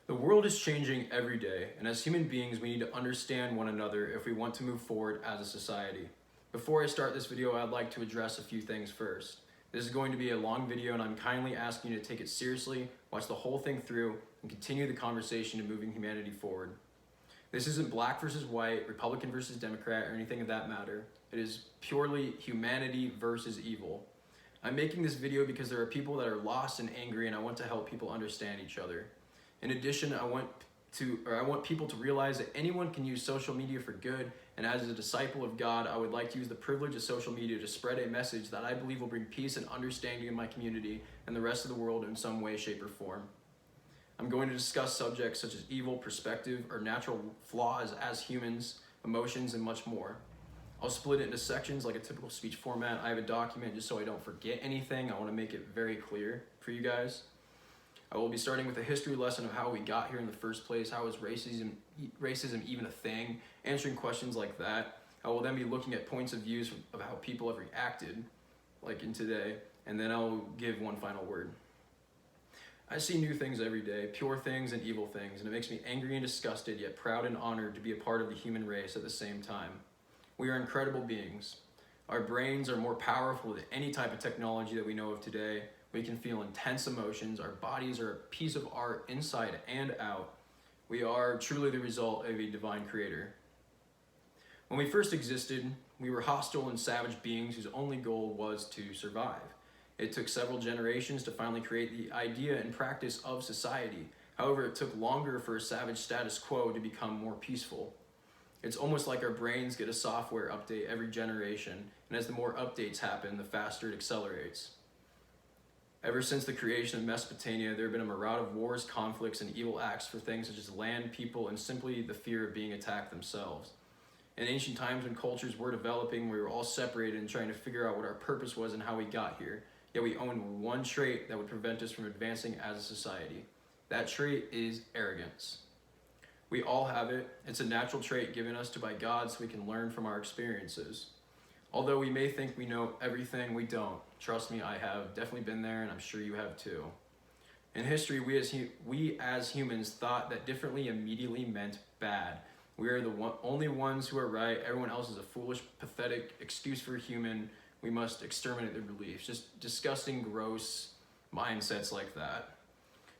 The world is changing every day, and as human beings, we need to understand one another if we want to move forward as a society. Before I start this video, I'd like to address a few things first. This is going to be a long video, and I'm kindly asking you to take it seriously, watch the whole thing through, and continue the conversation in moving humanity forward. This isn't black versus white, Republican versus Democrat, or anything of that matter. It is purely humanity versus evil. I'm making this video because there are people that are lost and angry, and I want to help people understand each other. In addition, I want people to realize that anyone can use social media for good, and as a disciple of God, I would like to use the privilege of social media to spread a message that I believe will bring peace and understanding in my community and the rest of the world in some way, shape, or form. I'm going to discuss subjects such as evil, perspective, our natural flaws as humans, emotions, and much more. I'll split it into sections like a typical speech format. I have a document just so I don't forget anything. I want to make it very clear for you guys. I will be starting with a history lesson of how we got here in the first place, how is racism even a thing, answering questions like that. I will then be looking at points of views of how people have reacted, like in today, and then I'll give one final word. I see new things every day, pure things and evil things, and it makes me angry and disgusted, yet proud and honored to be a part of the human race at the same time. We are incredible beings. Our brains are more powerful than any type of technology that we know of today. We can feel intense emotions. Our bodies are a piece of art inside and out. We are truly the result of a divine creator. When we first existed, we were hostile and savage beings whose only goal was to survive. It took several generations to finally create the idea and practice of society. However, it took longer for a savage status quo to become more peaceful. It's almost like our brains get a software update every generation, and as the more updates happen, the faster it accelerates. Ever since the creation of Mesopotamia, there have been a myriad of wars, conflicts, and evil acts for things such as land, people, and simply the fear of being attacked themselves. In ancient times when cultures were developing, we were all separated and trying to figure out what our purpose was and how we got here. Yet we own one trait that would prevent us from advancing as a society. That trait is arrogance. We all have it. It's a natural trait given us by God so we can learn from our experiences. Although we may think we know everything, we don't. Trust me, I have definitely been there, and I'm sure you have too. In history, we as humans thought that differently immediately meant bad. We are the only ones who are right. Everyone else is a foolish, pathetic excuse for a human. We must exterminate their beliefs. Just disgusting, gross mindsets like that.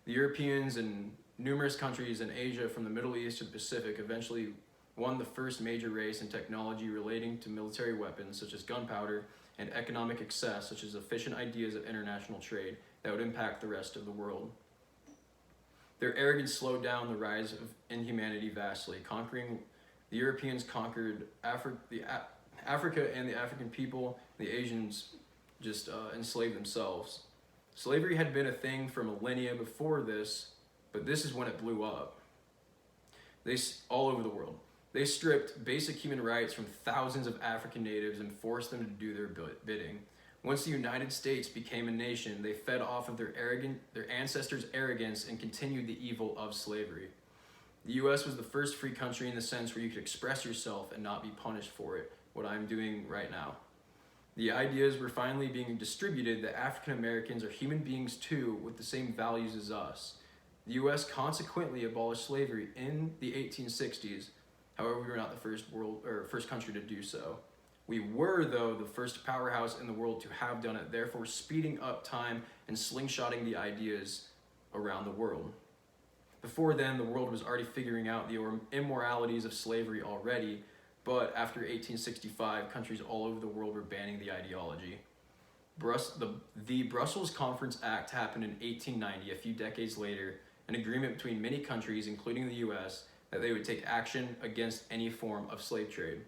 The Europeans and numerous countries in Asia from the Middle East to the Pacific eventually won the first major race in technology relating to military weapons such as gunpowder and economic excess such as efficient ideas of international trade that would impact the rest of the world. Their arrogance slowed down the rise of inhumanity vastly. The Europeans conquered Africa and the African people. The Asians just enslaved themselves. Slavery had been a thing for millennia before this, but this is when it blew up. All over the world. They stripped basic human rights from thousands of African natives and forced them to do their bidding. Once the United States became a nation, they fed off of their ancestors' arrogance and continued the evil of slavery. The US was the first free country in the sense where you could express yourself and not be punished for it, what I'm doing right now. The ideas were finally being distributed that African Americans are human beings too, with the same values as us. The US consequently abolished slavery in the 1860s. However, we were not the first country to do so. We were, though, the first powerhouse in the world to have done it, therefore speeding up time and slingshotting the ideas around the world. Before then, the world was already figuring out the immoralities of slavery already, but after 1865, countries all over the world were banning the ideology. The Brussels Conference Act happened in 1890, a few decades later, an agreement between many countries, including the US, that they would take action against any form of slave trade.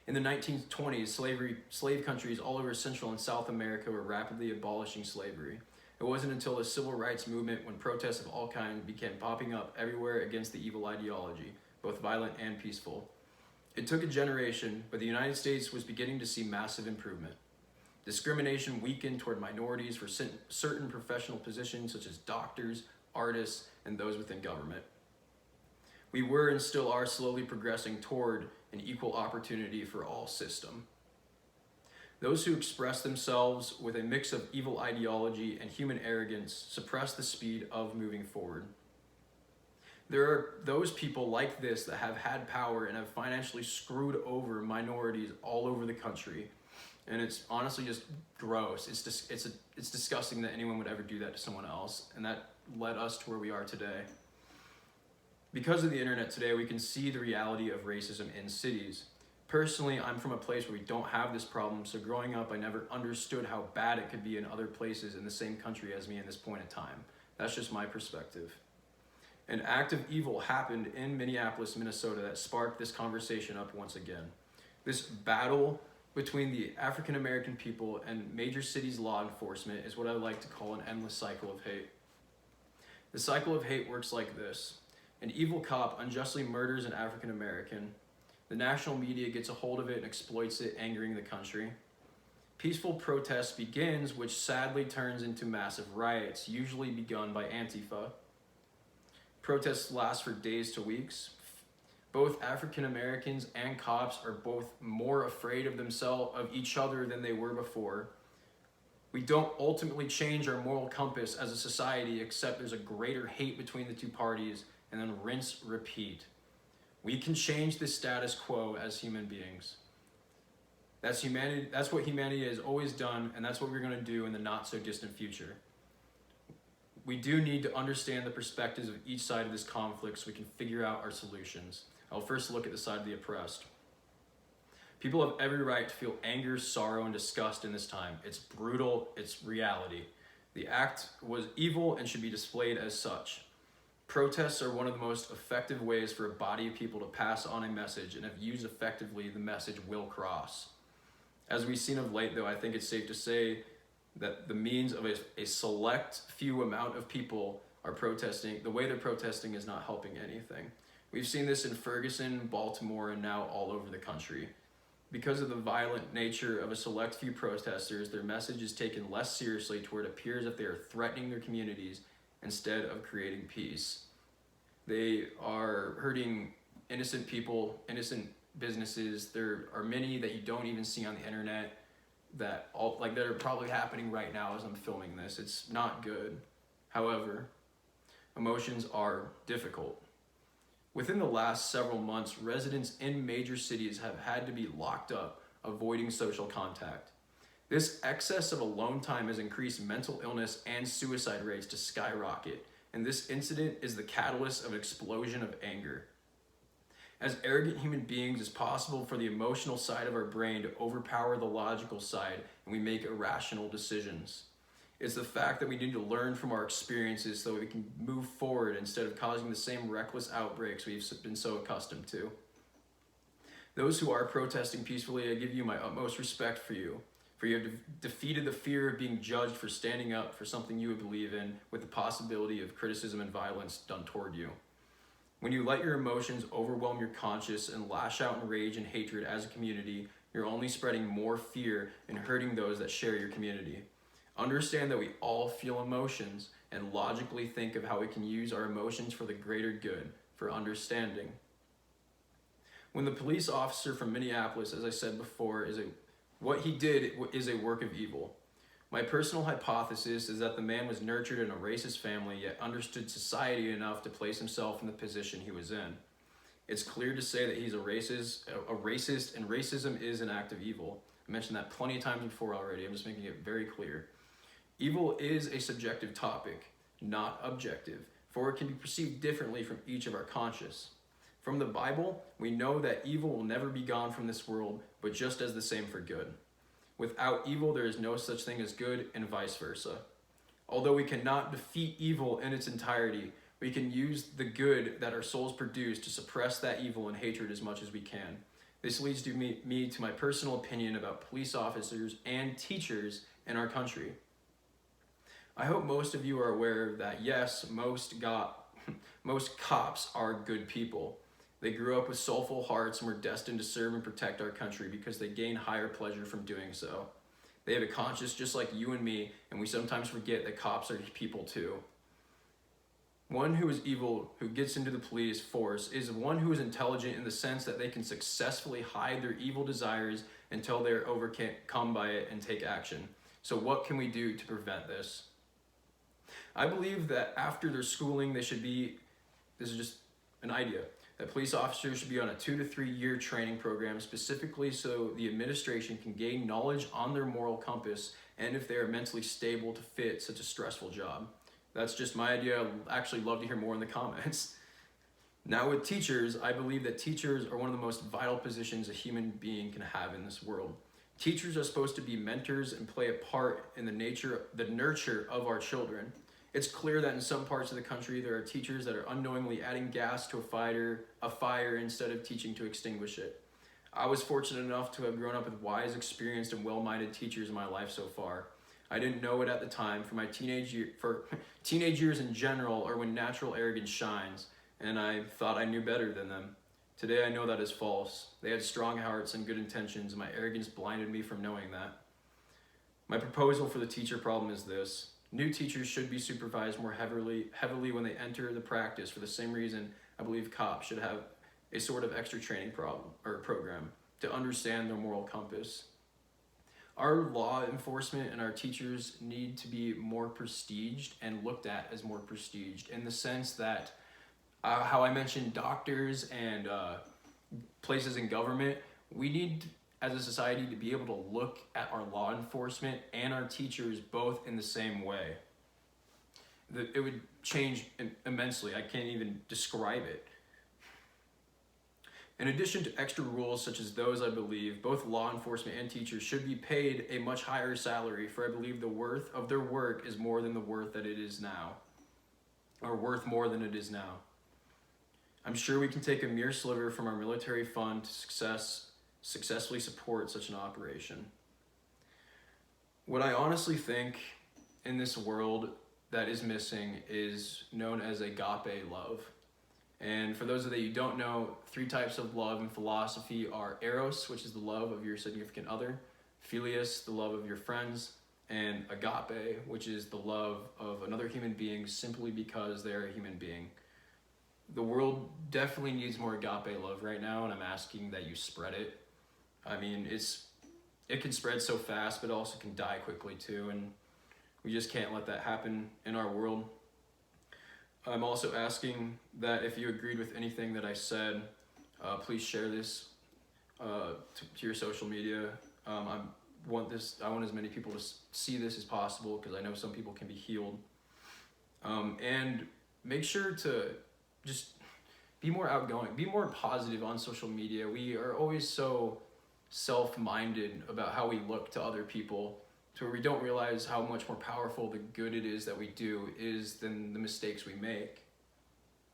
In the 1920s, slave countries all over Central and South America were rapidly abolishing slavery. It wasn't until the civil rights movement when protests of all kinds began popping up everywhere against the evil ideology, both violent and peaceful. It took a generation, but the United States was beginning to see massive improvement. Discrimination weakened toward minorities for certain professional positions such as doctors, artists, and those within government. We were and still are slowly progressing toward an equal opportunity for all system. Those who express themselves with a mix of evil ideology and human arrogance suppress the speed of moving forward. There are those people like this that have had power and have financially screwed over minorities all over the country. And it's honestly just gross. It's disgusting that anyone would ever do that to someone else. And that led us to where we are today. Because of the internet today, we can see the reality of racism in cities. Personally, I'm from a place where we don't have this problem, so growing up, I never understood how bad it could be in other places in the same country as me in this point in time. That's just my perspective. An act of evil happened in Minneapolis, Minnesota that sparked this conversation up once again. This battle between the African American people and major cities' law enforcement is what I like to call an endless cycle of hate. The cycle of hate works like this. An evil cop unjustly murders an African American. The national media gets a hold of it and exploits it, angering the country. Peaceful protest begins, which sadly turns into massive riots, usually begun by Antifa. Protests last for days to weeks. Both African Americans and cops are both more afraid of themselves, of each other than they were before. We don't ultimately change our moral compass as a society, except there's a greater hate between the two parties, and then rinse, repeat. We can change the status quo as human beings. That's humanity. That's what humanity has always done, and that's what we're going to do in the not so distant future. We do need to understand the perspectives of each side of this conflict so we can figure out our solutions. I'll first look at the side of the oppressed. People have every right to feel anger, sorrow, and disgust in this time. It's brutal, it's reality. The act was evil and should be displayed as such. Protests are one of the most effective ways for a body of people to pass on a message, and if used effectively, the message will cross. As we've seen of late, though, I think it's safe to say that the means of a select few amount of people are protesting, the way they're protesting is not helping anything. We've seen this in Ferguson, Baltimore, and now all over the country. Because of the violent nature of a select few protesters, their message is taken less seriously to where it appears that they are threatening their communities instead of creating peace. They are hurting innocent people, innocent businesses. There are many that you don't even see on the internet that are probably happening right now as I'm filming this. It's not good. However, emotions are difficult. Within the last several months, residents in major cities have had to be locked up, avoiding social contact. This excess of alone time has increased mental illness and suicide rates to skyrocket, and this incident is the catalyst of an explosion of anger. As arrogant human beings, it's possible for the emotional side of our brain to overpower the logical side, and we make irrational decisions. It's the fact that we need to learn from our experiences so that we can move forward instead of causing the same reckless outbreaks we've been so accustomed to. Those who are protesting peacefully, I give you my utmost respect for you have defeated the fear of being judged for standing up for something you believe in with the possibility of criticism and violence done toward you. When you let your emotions overwhelm your conscience and lash out in rage and hatred as a community, you're only spreading more fear and hurting those that share your community. Understand that we all feel emotions and logically think of how we can use our emotions for the greater good, for understanding. When the police officer from Minneapolis, as I said before, what he did is a work of evil. My personal hypothesis is that the man was nurtured in a racist family, yet understood society enough to place himself in the position he was in. It's clear to say that he's a racist, and racism is an act of evil. I mentioned that plenty of times before already. I'm just making it very clear. Evil is a subjective topic, not objective, for it can be perceived differently from each of our conscious. From the Bible, we know that evil will never be gone from this world, but just as the same for good. Without evil, there is no such thing as good, and vice versa. Although we cannot defeat evil in its entirety, we can use the good that our souls produce to suppress that evil and hatred as much as we can. This leads to me to my personal opinion about police officers and teachers in our country. I hope most of you are aware that yes, most cops are good people. They grew up with soulful hearts and were destined to serve and protect our country because they gain higher pleasure from doing so. They have a conscience just like you and me, and we sometimes forget that cops are people too. One who is evil, who gets into the police force, is one who is intelligent in the sense that they can successfully hide their evil desires until they are overcome by it and take action. So what can we do to prevent this? I believe that after their schooling, they should be this is just an idea, that police officers should be on a 2 to 3 year training program specifically so the administration can gain knowledge on their moral compass and if they are mentally stable to fit such a stressful job. That's just my idea. I'd actually love to hear more in the comments. Now with teachers, I believe that teachers are one of the most vital positions a human being can have in this world. Teachers are supposed to be mentors and play a part in the nurture of our children. It's clear that in some parts of the country there are teachers that are unknowingly adding gas to a fire instead of teaching to extinguish it. I was fortunate enough to have grown up with wise, experienced, and well-minded teachers in my life so far. I didn't know it at the time for teenage years in general, or when natural arrogance shines, and I thought I knew better than them. Today I know that is false. They had strong hearts and good intentions, and my arrogance blinded me from knowing that. My proposal for the teacher problem is this. New teachers should be supervised more heavily when they enter the practice, for the same reason I believe cops should have a sort of extra training program to understand their moral compass. Our law enforcement and our teachers need to be more prestiged and looked at as more prestiged, in the sense that how I mentioned doctors and places in government, we need as a society to be able to look at our law enforcement and our teachers both in the same way. It would change immensely. I can't even describe it. In addition to extra rules such as those, I believe both law enforcement and teachers should be paid a much higher salary, for I believe the worth of their work is more than the worth that it is now, or worth more than it is now. I'm sure we can take a mere sliver from our military fund to successfully support such an operation. What I honestly think in this world that is missing is known as agape love. And for those of you who don't know, 3 types of love in philosophy are eros, which is the love of your significant other, phileus, the love of your friends, and agape, which is the love of another human being simply because they're a human being. The world definitely needs more agape love right now, and I'm asking that you spread it. I mean, it can spread so fast, but it also can die quickly too, and we just can't let that happen in our world. I'm also asking that if you agreed with anything that I said, please share this to your social media. I want as many people to see this as possible, because I know some people can be healed. And make sure to just be more outgoing, be more positive on social media. We are always so self-minded about how we look to other people, to where we don't realize how much more powerful the good it is that we do is than the mistakes we make.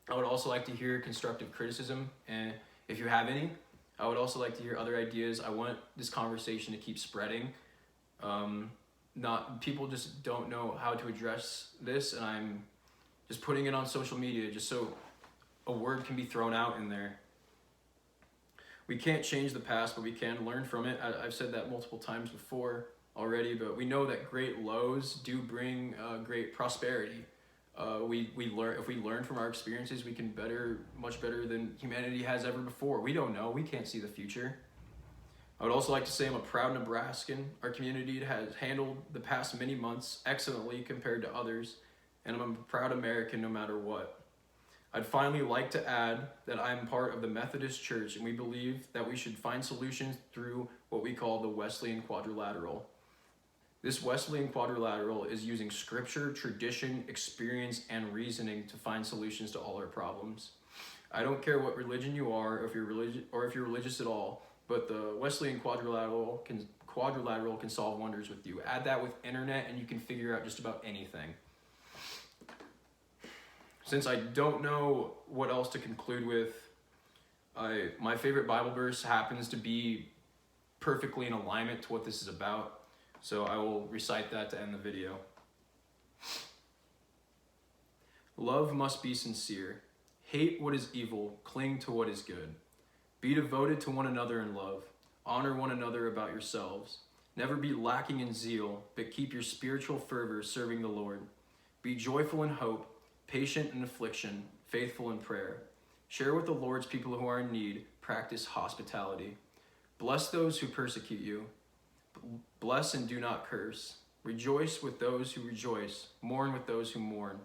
I would also like to hear constructive criticism, and if you have any, I would also like to hear other ideas. I want this conversation to keep spreading. People just don't know how to address this, and I'm just putting it on social media just so a word can be thrown out in there. We can't change the past, but we can learn from it. I've said that multiple times before already, but we know that great lows do bring great prosperity. If we learn from our experiences, we can much better than humanity has ever before. We don't know. We can't see the future. I would also like to say I'm a proud Nebraskan. Our community has handled the past many months excellently compared to others, and I'm a proud American no matter what. I'd finally like to add that I'm part of the Methodist Church, and we believe that we should find solutions through what we call the Wesleyan Quadrilateral. This Wesleyan Quadrilateral is using scripture, tradition, experience, and reasoning to find solutions to all our problems. I don't care what religion you are, or if you're religious at all, but the Wesleyan Quadrilateral can solve wonders with you. Add that with internet, and you can figure out just about anything. Since I don't know what else to conclude with, my favorite Bible verse happens to be perfectly in alignment to what this is about, so I will recite that to end the video. Love must be sincere. Hate what is evil, cling to what is good. Be devoted to one another in love. Honor one another about yourselves. Never be lacking in zeal, but keep your spiritual fervor serving the Lord. Be joyful in hope, patient in affliction, faithful in prayer. Share with the Lord's people who are in need. Practice hospitality. Bless those who persecute you. Bless and do not curse. Rejoice with those who rejoice. Mourn with those who mourn.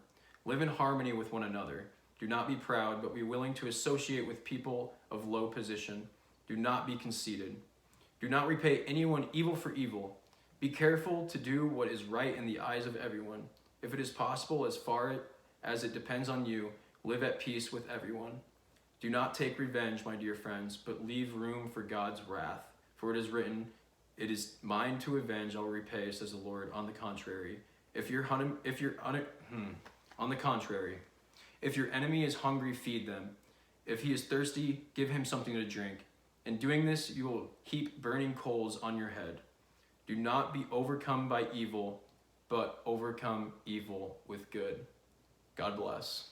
Live in harmony with one another. Do not be proud, but be willing to associate with people of low position. Do not be conceited. Do not repay anyone evil for evil. Be careful to do what is right in the eyes of everyone. If it is possible, as far as it depends on you, live at peace with everyone. Do not take revenge, my dear friends, but leave room for God's wrath. For it is written, "It is mine to avenge, I will repay," says the Lord. On the contrary, if your enemy is hungry, feed them. If he is thirsty, give him something to drink. In doing this, you will heap burning coals on your head. Do not be overcome by evil, but overcome evil with good. God bless.